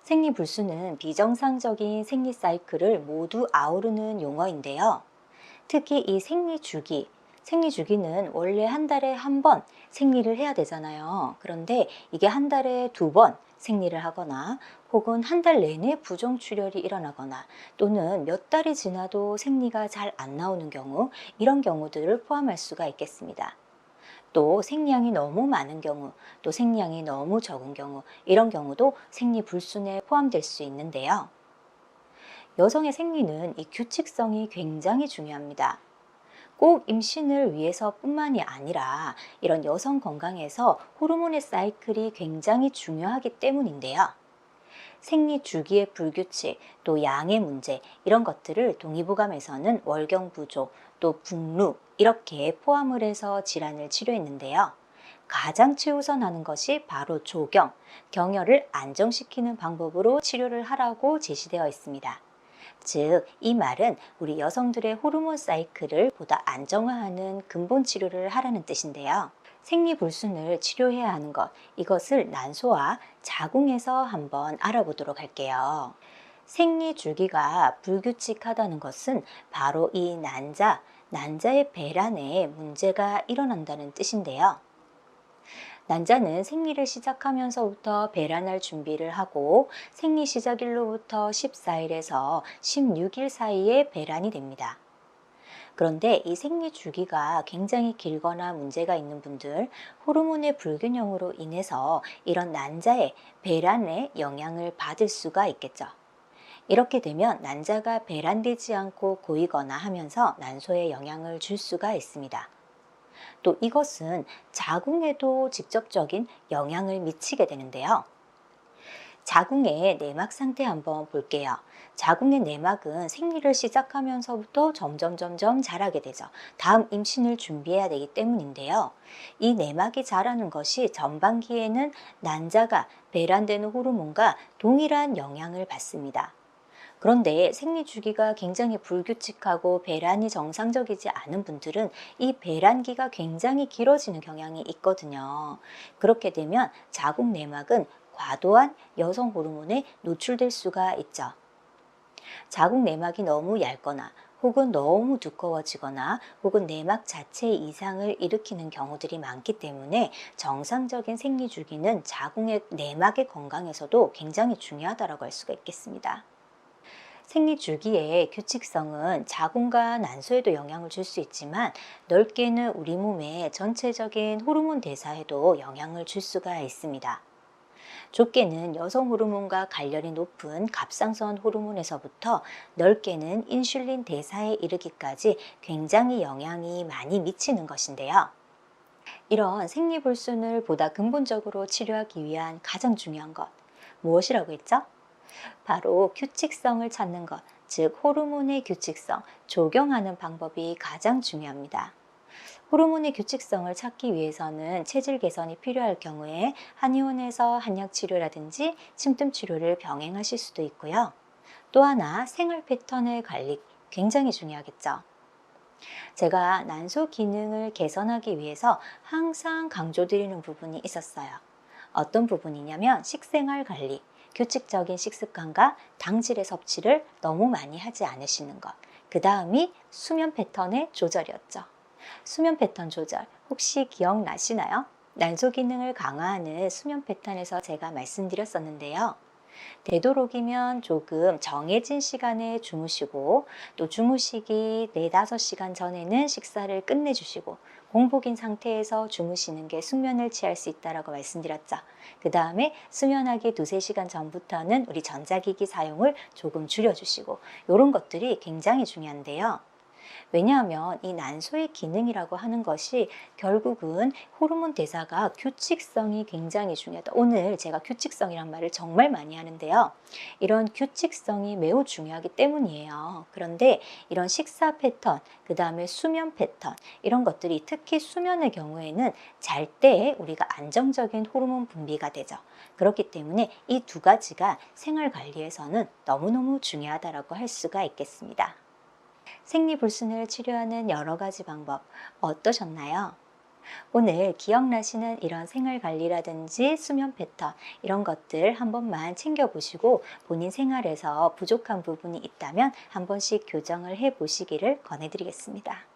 생리불순은 비정상적인 생리 사이클을 모두 아우르는 용어인데요. 특히 이 생리주기는 원래 한 달에 한 번 생리를 해야 되잖아요. 그런데 이게 한 달에 두 번 생리를 하거나 혹은 한 달 내내 부정출혈이 일어나거나 또는 몇 달이 지나도 생리가 잘 안 나오는 경우, 이런 경우들을 포함할 수가 있겠습니다. 또 생리량이 너무 많은 경우, 또 생리량이 너무 적은 경우, 이런 경우도 생리불순에 포함될 수 있는데요. 여성의 생리는 이 규칙성이 굉장히 중요합니다. 꼭 임신을 위해서뿐만이 아니라 이런 여성 건강에서 호르몬의 사이클이 굉장히 중요하기 때문인데요. 생리 주기의 불규칙, 또 양의 문제, 이런 것들을 동의보감에서는 월경 부족, 또 북루 이렇게 포함을 해서 질환을 치료했는데요. 가장 최우선하는 것이 바로 조경, 경혈을 안정시키는 방법으로 치료를 하라고 제시되어 있습니다. 즉, 이 말은 우리 여성들의 호르몬 사이클을 보다 안정화하는 근본 치료를 하라는 뜻인데요. 생리불순을 치료해야 하는 것, 이것을 난소와 자궁에서 한번 알아보도록 할게요. 생리 주기가 불규칙하다는 것은 바로 이 난자의 배란에 문제가 일어난다는 뜻인데요. 난자는 생리를 시작하면서부터 배란할 준비를 하고 생리 시작일로부터 14일에서 16일 사이에 배란이 됩니다. 그런데 이 생리 주기가 굉장히 길거나 문제가 있는 분들, 호르몬의 불균형으로 인해서 이런 난자의 배란에 영향을 받을 수가 있겠죠. 이렇게 되면 난자가 배란되지 않고 고이거나 하면서 난소에 영향을 줄 수가 있습니다. 또 이것은 자궁에도 직접적인 영향을 미치게 되는데요. 자궁의 내막 상태 한번 볼게요. 자궁의 내막은 생리를 시작하면서부터 점점 자라게 되죠. 다음 임신을 준비해야 되기 때문인데요. 이 내막이 자라는 것이 전반기에는 난자가 배란되는 호르몬과 동일한 영향을 받습니다. 그런데 생리 주기가 굉장히 불규칙하고 배란이 정상적이지 않은 분들은 이 배란기가 굉장히 길어지는 경향이 있거든요. 그렇게 되면 자궁 내막은 과도한 여성 호르몬에 노출될 수가 있죠. 자궁 내막이 너무 얇거나 혹은 너무 두꺼워지거나 혹은 내막 자체의 이상을 일으키는 경우들이 많기 때문에 정상적인 생리 주기는 자궁의 내막의 건강에서도 굉장히 중요하다고 할 수가 있겠습니다. 생리 주기의 규칙성은 자궁과 난소에도 영향을 줄 수 있지만 넓게는 우리 몸의 전체적인 호르몬 대사에도 영향을 줄 수가 있습니다. 좁게는 여성 호르몬과 관련이 높은 갑상선 호르몬에서부터 넓게는 인슐린 대사에 이르기까지 굉장히 영향이 많이 미치는 것인데요. 이런 생리불순을 보다 근본적으로 치료하기 위한 가장 중요한 것, 무엇이라고 했죠? 바로 규칙성을 찾는 것, 즉 호르몬의 규칙성, 조경하는 방법이 가장 중요합니다. 호르몬의 규칙성을 찾기 위해서는 체질 개선이 필요할 경우에 한의원에서 한약 치료라든지 침뜸 치료를 병행하실 수도 있고요. 또 하나 생활 패턴의 관리 굉장히 중요하겠죠. 제가 난소 기능을 개선하기 위해서 항상 강조드리는 부분이 있었어요. 어떤 부분이냐면 식생활 관리, 규칙적인 식습관과 당질의 섭취를 너무 많이 하지 않으시는 것. 그 다음이 수면 패턴의 조절이었죠. 수면 패턴 조절 혹시 기억나시나요? 난소 기능을 강화하는 수면 패턴에서 제가 말씀드렸었는데요. 되도록이면 조금 정해진 시간에 주무시고 또 주무시기 4, 5시간 전에는 식사를 끝내주시고 공복인 상태에서 주무시는 게 숙면을 취할 수 있다고 말씀드렸죠. 그 다음에 수면하기 2, 3시간 전부터는 우리 전자기기 사용을 조금 줄여주시고 이런 것들이 굉장히 중요한데요. 왜냐하면 이 난소의 기능이라고 하는 것이 결국은 호르몬 대사가 규칙성이 굉장히 중요하다. 오늘 제가 규칙성이란 말을 정말 많이 하는데요. 이런 규칙성이 매우 중요하기 때문이에요. 그런데 이런 식사 패턴, 그 다음에 수면 패턴 이런 것들이 특히 수면의 경우에는 잘 때 우리가 안정적인 호르몬 분비가 되죠. 그렇기 때문에 이 두 가지가 생활 관리에서는 너무너무 중요하다고 할 수가 있겠습니다. 생리불순을 치료하는 여러 가지 방법 어떠셨나요? 오늘 기억나시는 이런 생활 관리라든지 수면 패턴 이런 것들 한 번만 챙겨보시고 본인 생활에서 부족한 부분이 있다면 한 번씩 교정을 해 보시기를 권해드리겠습니다.